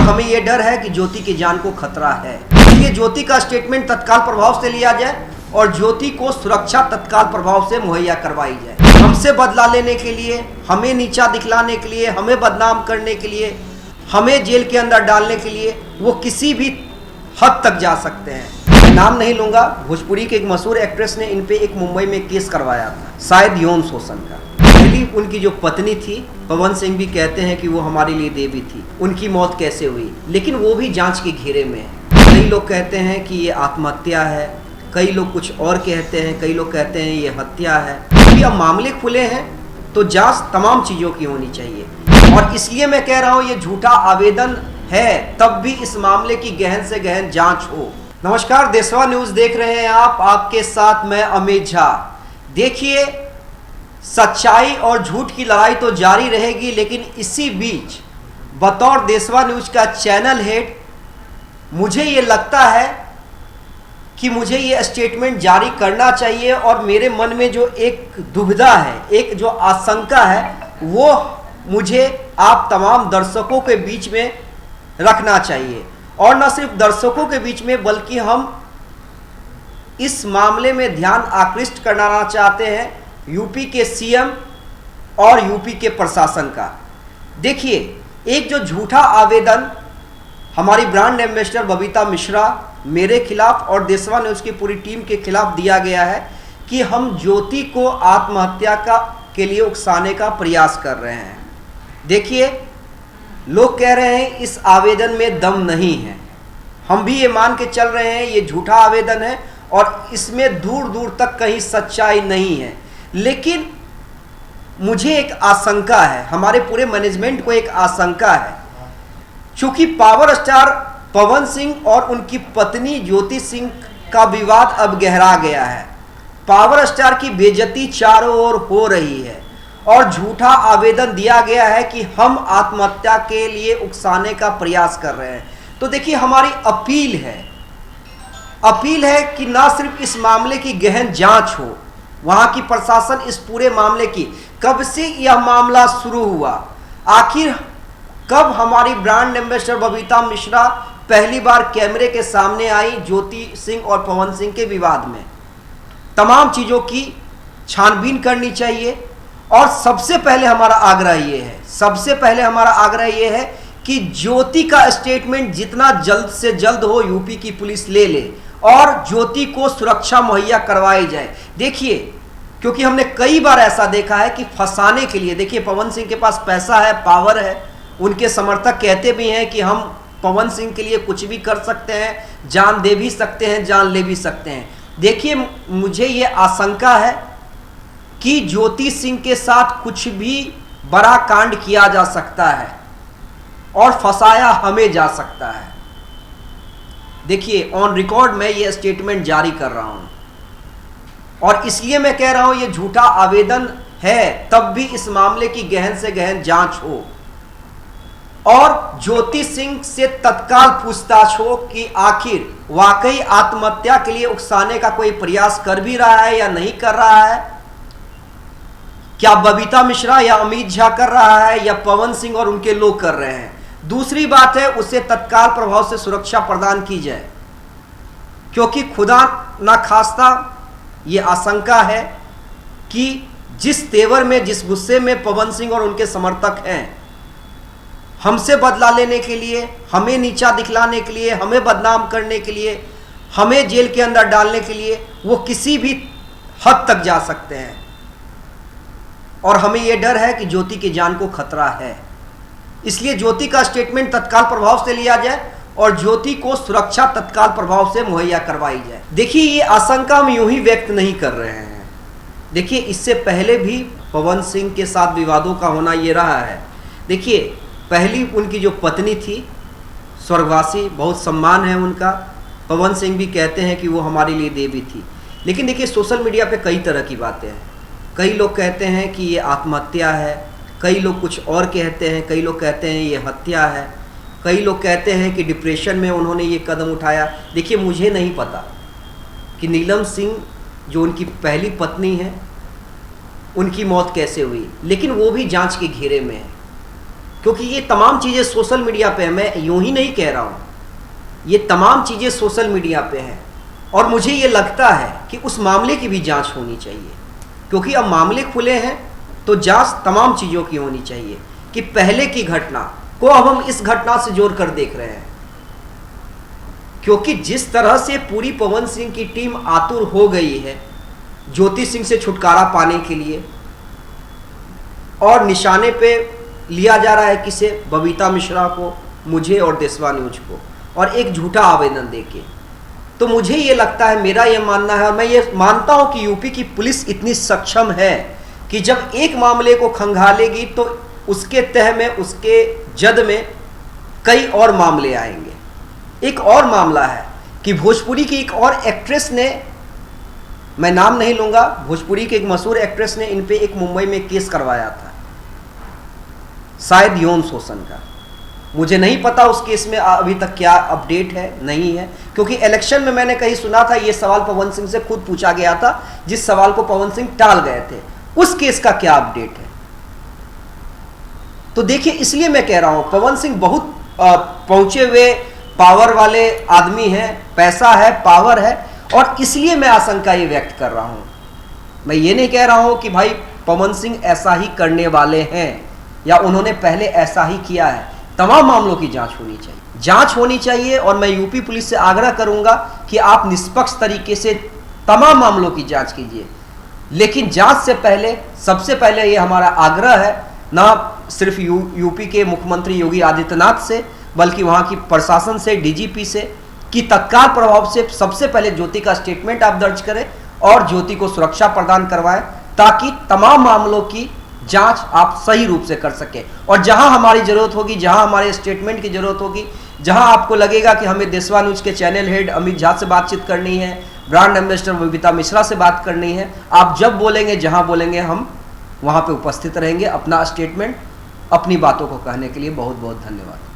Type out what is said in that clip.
हमें यह डर है कि ज्योति की जान को खतरा है। इसलिए ज्योति का स्टेटमेंट तत्काल प्रभाव से लिया जाए और ज्योति को सुरक्षा तत्काल प्रभाव से मुहैया करवाई जाए। हमसे बदला लेने के लिए, हमें नीचा दिखलाने के लिए, हमें बदनाम करने के लिए, हमें जेल के अंदर डालने के लिए वो किसी भी हद तक जा सकते हैं। नाम नहीं लूंगा, भोजपुरी के एक मशहूर एक्ट्रेस ने इन पे एक मुंबई में केस करवाया था, शायद यौन शोषण का। पहली उनकी जो पत्नी थी, पवन सिंह भी कहते हैं कि वो हमारे लिए देवी थी। उनकी मौत कैसे हुई, लेकिन वो भी जांच के घेरे में है। कई लोग कहते हैं कि ये आत्महत्या है, कई लोग कुछ और कहते हैं, कई लोग कहते हैं ये हत्या है। क्योंकि अब मामले खुले हैं तो जांच तमाम चीज़ों की होनी चाहिए। और इसलिए मैं कह रहा हूँ ये झूठा आवेदन है, तब भी इस मामले की गहन से गहन जांच हो। नमस्कार, देशवा न्यूज़ देख रहे हैं आप, आपके साथ मैं अमित झा। देखिए, सच्चाई और झूठ की लड़ाई तो जारी रहेगी, लेकिन इसी बीच बतौर देशवा न्यूज़ का चैनल हेड मुझे ये लगता है कि मुझे ये स्टेटमेंट जारी करना चाहिए। और मेरे मन में जो एक दुविधा है, एक जो आशंका है, वो मुझे आप तमाम दर्शकों के बीच में रखना चाहिए। और न सिर्फ दर्शकों के बीच में, बल्कि हम इस मामले में ध्यान आकृष्ट करना चाहते हैं यूपी के सीएम और यूपी के प्रशासन का। देखिए, एक जो झूठा आवेदन हमारी ब्रांड एम्बेसडर बबीता मिश्रा, मेरे खिलाफ और देशवा न्यूज़ की पूरी टीम के खिलाफ दिया गया है कि हम ज्योति को आत्महत्या के लिए उकसाने का प्रयास कर रहे हैं। देखिए, लोग कह रहे हैं इस आवेदन में दम नहीं है। हम भी ये मान के चल रहे हैं ये झूठा आवेदन है और इसमें दूर दूर तक कहीं सच्चाई नहीं है। लेकिन मुझे एक आशंका है, हमारे पूरे मैनेजमेंट को एक आशंका है, चूंकि पावर स्टार पवन सिंह और उनकी पत्नी ज्योति सिंह का विवाद अब गहरा गया है। पावर स्टार की बेइज्जती चारों ओर हो रही है और झूठा आवेदन दिया गया है कि हम आत्महत्या के लिए उकसाने का प्रयास कर रहे हैं। तो देखिए, हमारी अपील है कि ना सिर्फ इस मामले की गहन जांच हो, वहां की प्रशासन इस पूरे मामले की, कब से यह मामला शुरू हुआ, आखिर कब हमारी ब्रांड एम्बेसडर बबीता मिश्रा पहली बार कैमरे के सामने आई ज्योति सिंह और पवन सिंह के विवाद में, तमाम चीज़ों की छानबीन करनी चाहिए। और सबसे पहले हमारा आग्रह ये है कि ज्योति का स्टेटमेंट जितना जल्द से जल्द हो यूपी की पुलिस ले ले और ज्योति को सुरक्षा मुहैया करवाई जाए। देखिए, क्योंकि हमने कई बार ऐसा देखा है कि फंसाने के लिए, देखिए पवन सिंह के पास पैसा है, पावर है, उनके समर्थक कहते भी हैं कि हम पवन सिंह के लिए कुछ भी कर सकते हैं, जान दे भी सकते हैं, जान ले भी सकते हैं। देखिए, मुझे ये आशंका है कि ज्योति सिंह के साथ कुछ भी बड़ा कांड किया जा सकता है और फंसाया हमें जा सकता है। देखिए, ऑन रिकॉर्ड मैं ये स्टेटमेंट जारी कर रहा हूं और इसलिए मैं कह रहा हूं ये झूठा आवेदन है, तब भी इस मामले की गहन से गहन जांच हो और ज्योति सिंह से तत्काल पूछताछ हो कि आखिर वाकई आत्महत्या के लिए उकसाने का कोई प्रयास कर भी रहा है या नहीं कर रहा है। क्या बबीता मिश्रा या अमित झा कर रहा है या पवन सिंह और उनके लोग कर रहे हैं। दूसरी बात है, उसे तत्काल प्रभाव से सुरक्षा प्रदान की जाए, क्योंकि खुदा ना खास्ता ये आशंका है कि जिस तेवर में, जिस गुस्से में पवन सिंह और उनके समर्थक हैं, हमसे बदला लेने के लिए, हमें नीचा दिखलाने के लिए, हमें बदनाम करने के लिए, हमें जेल के अंदर डालने के लिए वो किसी भी हद तक जा सकते हैं। और हमें यह डर है कि ज्योति की जान को खतरा है। इसलिए ज्योति का स्टेटमेंट तत्काल प्रभाव से लिया जाए और ज्योति को सुरक्षा तत्काल प्रभाव से मुहैया करवाई जाए। देखिए, ये आशंका हम यूं ही व्यक्त नहीं कर रहे हैं। देखिए, इससे पहले भी पवन सिंह के साथ विवादों का होना ये रहा है। देखिए, पहली उनकी जो पत्नी थी, स्वर्गवासी, बहुत सम्मान है उनका, पवन सिंह भी कहते हैं कि वो हमारे लिए देवी थी। लेकिन देखिए, सोशल मीडिया पे कई तरह की बातें हैं। कई लोग कहते हैं कि ये आत्महत्या है, कई लोग कुछ और कहते हैं, कई लोग कहते हैं ये हत्या है, कई लोग कहते हैं कि डिप्रेशन में उन्होंने ये कदम उठाया। देखिए, मुझे नहीं पता कि नीलम सिंह जो उनकी पहली पत्नी है, उनकी मौत कैसे हुई, लेकिन वो भी जांच के घेरे में है। क्योंकि ये तमाम चीज़ें सोशल मीडिया पे है, मैं यूं ही नहीं कह रहा हूँ, ये तमाम चीज़ें सोशल मीडिया पे हैं। और मुझे ये लगता है कि उस मामले की भी जांच होनी चाहिए, क्योंकि अब मामले खुले हैं तो जांच तमाम चीज़ों की होनी चाहिए कि पहले की घटना को अब हम इस घटना से जोड़कर देख रहे हैं। क्योंकि जिस तरह से पूरी पवन सिंह की टीम आतुर हो गई है ज्योति सिंह से छुटकारा पाने के लिए, और निशाने पे लिया जा रहा है किसे, बबीता मिश्रा को, मुझे और देशवा न्यूज को, और एक झूठा आवेदन देके, तो मुझे ये लगता है, मेरा ये मानना है और मैं ये मानता हूं कि यूपी की पुलिस इतनी सक्षम है कि जब एक मामले को खंगालेगी तो उसके तह में, उसके जद में कई और मामले आएंगे। एक और मामला है कि भोजपुरी की एक और एक्ट्रेस ने, मैं नाम नहीं लूंगा, भोजपुरी की एक मशहूर एक्ट्रेस ने इन पे एक मुंबई में केस करवाया था, शायद यौन शोषण का। मुझे नहीं पता उस केस में अभी तक क्या अपडेट है, नहीं है, क्योंकि इलेक्शन में मैंने कहीं सुना था ये सवाल पवन सिंह से खुद पूछा गया था, जिस सवाल को पवन सिंह टाल गए थे। उस केस का क्या अपडेट है? तो देखिए, इसलिए मैं कह रहा हूं पवन सिंह बहुत पहुंचे हुए पावर वाले आदमी हैं, पैसा है, पावर है, और इसलिए मैं आशंका ये व्यक्त कर रहा हूं। मैं ये नहीं कह रहा हूं कि भाई पवन सिंह ऐसा ही करने वाले हैं या उन्होंने पहले ऐसा ही किया है। तमाम मामलों की जांच होनी चाहिए, जांच होनी चाहिए, और मैं यूपी पुलिस से आग्रह करूंगा कि आप निष्पक्ष तरीके से तमाम मामलों की जांच कीजिए। लेकिन जांच से पहले, सबसे पहले ये हमारा आग्रह है, ना सिर्फ यूपी के मुख्यमंत्री योगी आदित्यनाथ से, बल्कि वहां की प्रशासन से, डीजीपी से, कि तत्काल प्रभाव से सबसे पहले ज्योति का स्टेटमेंट आप दर्ज करें और ज्योति को सुरक्षा प्रदान करवाएं, ताकि तमाम मामलों की जांच आप सही रूप से कर सके। और जहां हमारी जरूरत होगी, जहां हमारे स्टेटमेंट की जरूरत होगी, जहां आपको लगेगा कि हमें देशवा न्यूज के चैनल हेड अमित झा से बातचीत करनी है, ब्रांड एम्बेसडर बबीता मिश्रा से बात करनी है, आप जब बोलेंगे, जहां बोलेंगे, हम वहां पे उपस्थित रहेंगे अपना स्टेटमेंट, अपनी बातों को कहने के लिए। बहुत बहुत धन्यवाद।